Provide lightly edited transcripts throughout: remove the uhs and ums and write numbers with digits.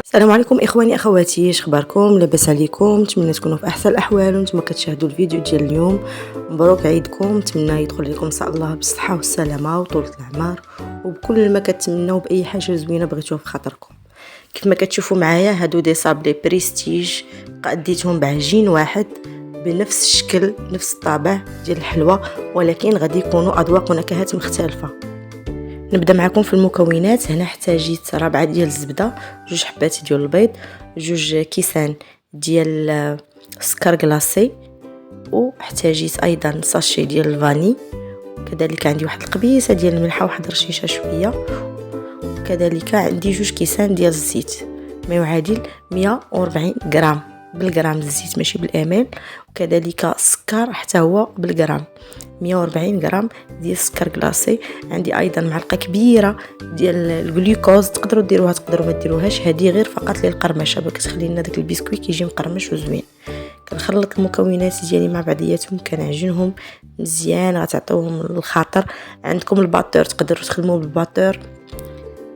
السلام عليكم اخواني اخواتي، اخباركم؟ لاباس عليكم؟ نتمنى تكونوا في احسن الاحوال وانتم كتشاهدوا الفيديو ديال اليوم. مبروك عيدكم، نتمنى يدخل لكم ان شاء الله بالصحه والسلامه وطولة العمر وبكل ما كتمنوا باي حاجه زوينه بغيتوها في خاطركم. كيف ما كتشوفوا معايا هادو دي صابلي بريستيج قديتهم بعجين واحد بنفس الشكل نفس الطابع ديال الحلوى، ولكن غادي يكونوا اذواق ونكهات مختلفه. نبدا معكم في المكونات. هنا احتاجيت ربعه ديال الزبده، جوج حبات ديال البيض، جوج كيسان ديال السكر كلاصي، واحتاجيت ايضا ساشي ديال الفاني، كذلك عندي واحد القبيصه ديال الملحه وواحد رشيشه شويه، وكذلك عندي جوج كيسان ديال الزيت ما يعادل 140 غرام بالغرام الزيت ماشي بالامال، وكذلك السكر حتى هو بالغرام 140 غرام ديال السكر كلاصي. عندي ايضا معلقه كبيره ديال الجلوكوز، تقدروا ديروها تقدروا ما ديروهاش، هذه غير فقط للقرمشه باش تخلي لنا داك البسكوي كيجي مقرمش وزوين. كنخلط المكونات ديالي مع بعضياتهم، كنعجنهم مزيان، غتعطيوهم الخاطر. عندكم الباتور تقدروا تخدموا بالباتور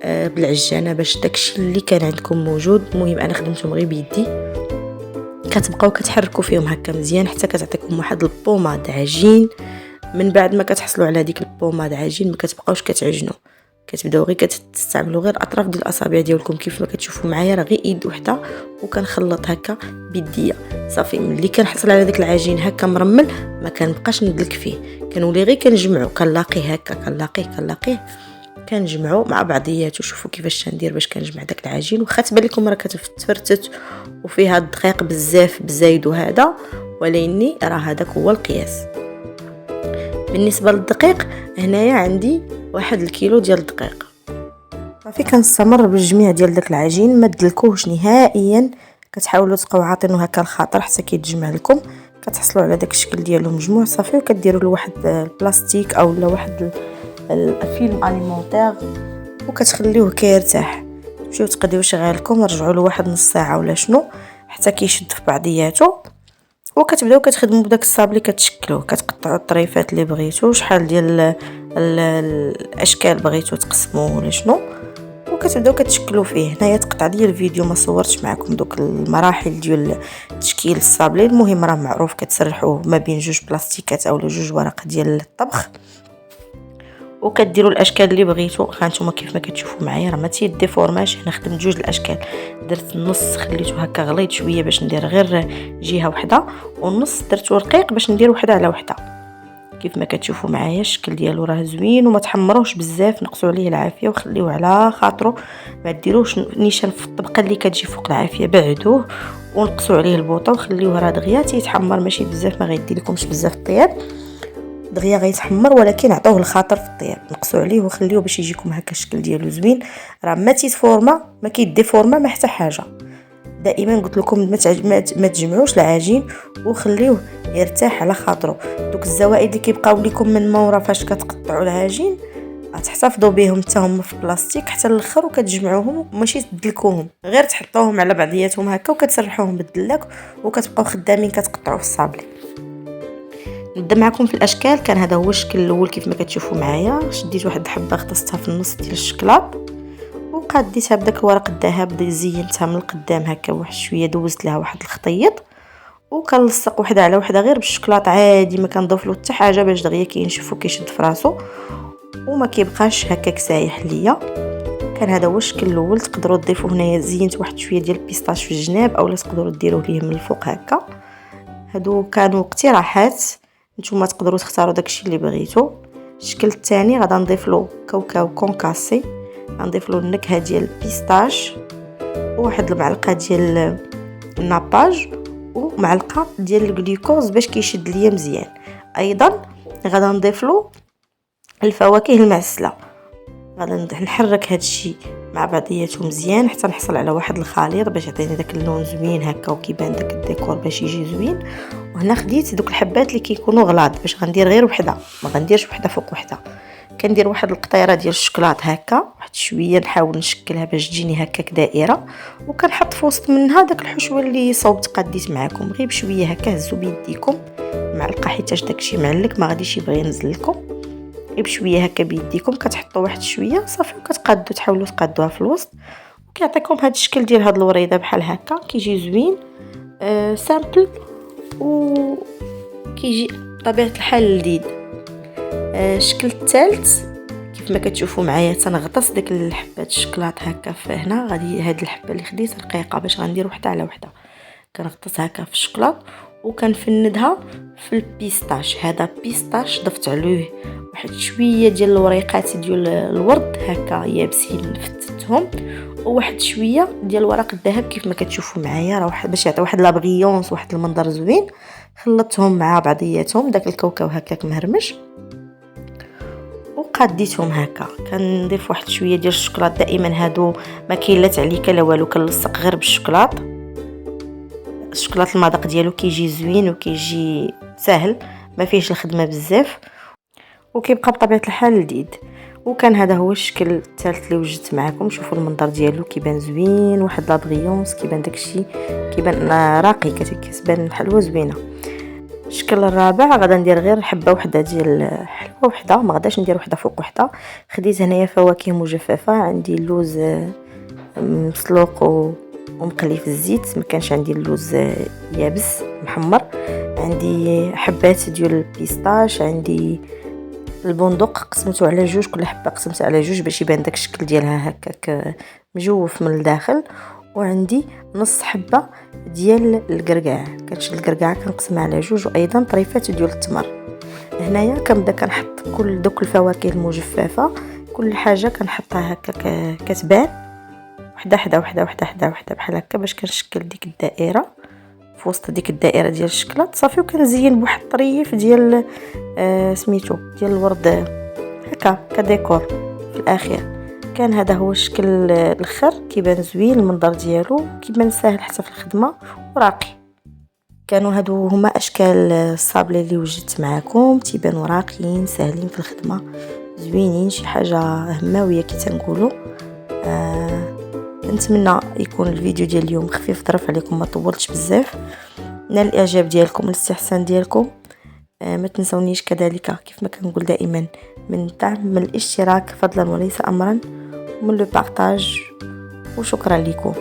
بالعجانه باش داكشي اللي كان عندكم موجود. المهم انا خدمتهم غير بيدي. كتبقاو كتحركوا فيهم هكا مزيان حتى كتعطيكم واحد البوماد عجين. من بعد ما كتحصلوا على ديك البوماد عجين ما كتبقاوش كتعجنوا، كتبداو غير كتستعملوا غير اطراف ديال الاصابع ديالكم كيف ما كتشوفوا معايا، راه غير ايد وحده وكنخلط هكا بيديا. صافي ملي كنحصل على داك العجين هكا مرمل ما كنبقاش ندلك فيه، كنولي غير كنجمعو كنلاقيه هكا كنلاقيه كنجمعو مع بعضياتو. شوفوا كيفاش ندير باش كنجمع داك العجين، واخا تبان لكم راه كتفترتت وفيها الدقيق بزاف بزايد وهذا، ولكن راه هذاك هو القياس. بالنسبه للدقيق هنايا عندي 1 كيلو ديال الدقيق. صافي كنستمر بالجميع ديال داك العجين، ما تدلكوهش نهائيا، كتحاولوا تبقاو عاطينه هكا الخاطر حتى كيتجمع لكم، كتحصلوا على داك الشكل ديالو مجموع. صافي وكديروا له واحد البلاستيك او لا واحد الفيلم اليمونتير وكتخليوه كيرتاح. تمشيو تقديو شغالكم، رجعوا له واحد نص ساعه ولا شنو حتى كيشد في بعضياته، وكتبداو كتخدموا بداك الصابلي كتشكلوه، كتقطعوا الطريفات اللي بغيتو، شحال ديال الاشكال بغيتو تقسموه ولا شنو، وكتبداو كتشكلوا فيه. هنايا تقطع لي الفيديو ما صورتش معكم دوك المراحل ديال تشكيل الصابلي. المهم راه معروف كتسرحوه ما بين جوج بلاستيكات اولا جوج ورق ديال الطبخ، وكديروا الاشكال اللي بغيتو. هانتوما كيف ما كتشوفوا معايا راه ما تيديفورماش. هنا خدمت جوج الاشكال، درت النص خليته هكا غليظ شويه باش ندير غير جهه وحده، والنص درته رقيق باش ندير وحده على وحده. كيف ما كتشوفوا معايا الشكل ديالو راه زوين، وما تحمروش بزاف، نقصوا عليه العافيه وخليوه على خاطرو، ما ديروش نيشان في الطبقه اللي كتجي فوق العافيه، بعدوه ونقصوا عليه البوطه وخليوه راه دغيا تيتحمر، ماشي بزاف، ما غيدي لكمش بزاف الطياب، دغيا غيتحمر، ولكن عطوه الخاطر في الطياب، نقصوا عليه وخليوه باش يجيكم هكا الشكل ديالو زوين. راه ما تيتفورما ما كيديفورما ما حتى حاجه. دائما قلت لكم ما تجمعوش العجين وخليوه يرتاح على خاطره. دوك الزوائد اللي كيبقاو لكم من مورا فاش كتقطعوا العجين غتحتفظوا بهم حتى هما في البلاستيك حتى الاخر، وكتجمعوهم ماشي تدلكوهم، غير تحطوهم على بعضياتهم هكا وكتسرحوهم بالدلاك وكتبقاو خدامين كتقطعوا في الصابلي. نبدا معكم في الاشكال. كان هذا هو الشكل الاول كيف ما كتشوفوا معايا. شديت واحد الحبه غطستها في النص ديال الشكلاط، وقاديتها بداك الورق الذهب زينتها من القدام هكا واحد شويه، دوزت لها واحد الخطيط وكنلصق وحده على وحده غير بالشكلاط عادي، ما كنضيف له حتى حاجه باش دغيا كينشف وكيشد في راسو وما كيبقاش هكاك سايح ليا. كان هذا هو الشكل الاول. تقدروا تضيفوا هنايا زينت واحد شويه ديال البيستاش في الجناب، اولا تقدروا ديروه ليه من الفوق هكا. هادو كانوا اقتراحات، نتوما تقدروا تختاروا داكشي اللي بغيتو. الشكل الثاني غادا نضيف له كاوكاو كونكاسي، غنضيف له النكهه ديال البيستاش وواحد المعلقه ديال الناباج ومعلقه ديال الجلوكوز باش كيشد ليا مزيان. ايضا غادا نضيف له الفواكه المعسله. غادا نحرك هذا الشيء مع بعضياته مزيان حتى نحصل على واحد الخليط باش يعطيني داك اللون زوين هكا وكيبان داك الديكور باش يجي زوين. وهنا خديت دوك الحبات اللي كيكونوا غلاظ باش غندير غير وحده، ما غنديرش وحده فوق وحده. كندير واحد القطيره ديال الشوكولاط هكا واحد شويه، نحاول نشكلها باش تجيني هكاك دائره، وكنحط في وسط منها داك الحشوه اللي صوبت قديت معكم غير بشويه هكا. هزوا بيديكم معلقه حيتاش داكشي معلك ما غاديش يبغي ينزل لكم، غير بشويه هكا بيديكم كتحطوا واحد شويه صافي، وكتقادوا تحاولوا تقادوها في الوسط كيعطيكم هذا الشكل ديال هاد الوريده بحال هكا، كيجي زوين سامبل و كيجي بطبيعه الحال لذيذ. الشكل الثالث كيف ما كتشوفوا معايا تنغطس داك الحبات الشكلاط هكا في هنا. غادي هاد الحبه اللي خديت رقيقه باش غندير وحده على وحده، كنغطس هكا في الشكلاط وكنفندها في البيستاش. هذا بيستاش ضفت عليه واحد شويه ديال الوريقات ديال الورد هكا يابسين فتتهم، وواحد شويه ديال ورق الذهب كيف ما كتشوفوا معايا، راه باش يعطي واحد لابغيونس واحد المنظر زوين. خلطتهم مع بعضياتهم داك الكاوكاو هكاك مهرمش وقاديتهم هكا. كنضيف واحد شويه ديال الشوكولاط، دائما هادو ما كاين لا تعليكه لا والو، كنلصق غير بالشوكولاط. الشوكولاط المذاق ديالو كيجي زوين وكيجي ساهل ما فيهش الخدمه بزاف وكيبقى بطبيعه الحال لذيذ. وكان هذا هو الشكل الثالث اللي وجدت معكم. شوفوا المنظر ديالو كيبان زوين، واحد لابغيونس، كيبان داكشي كيبان راقي، كتبان حلوه زوينه. الشكل الرابع غادا ندير غير حبه وحده ديال حلوه وحده، ما غاداش ندير وحده فوق وحده. خديت هنايا فواكه مجففه، عندي اللوز مسلوق ومقلي في الزيت، ما كانش عندي اللوز يابس محمر، عندي حبات ديال البيستاش، عندي البندق قسمته على جوج، كل حبه قسمتها على جوج باش يبان داك الشكل ديالها هكاك مجوف من الداخل، وعندي نص حبه ديال القرقاع، كنشد القرقاع كنقسمها على جوج، وايضا طريفات ديال التمر. هنايا كنبدا كنحط كل دوك الفواكه المجففه، كل حاجه كنحطها هكاك كتبان وحده حدا وحده وحده حدا وحده بحال هكا باش كنشكل ديك الدائره في وسط ديك الدائره ديال الشكلاط صافي. وكنزين بواحد الطريف ديال سميتو ديال الورد هكا كديكور في الاخير. كان هذا هو الشكل الاخر، كيبان زوين المنظر ديالو، كيبان ساهل حتى في الخدمه وراقي. كانوا هادو هما اشكال الصابلي اللي وجدت معكم، تيبانوا راقيين ساهلين في الخدمه زوينين، شي حاجه هماويه كي تنقولوا. نتمنى يكون الفيديو ديال اليوم خفيف ظرف عليكم، ما طولتش بزاف، نال الاعجاب ديالكم والاستحسان ديالكم. ما تنسونيش كذلك كيف ما كنقول دائما من الدعم، من الاشتراك فضلا وليس امرا، ومن لو بارطاج، وشكرا لكم.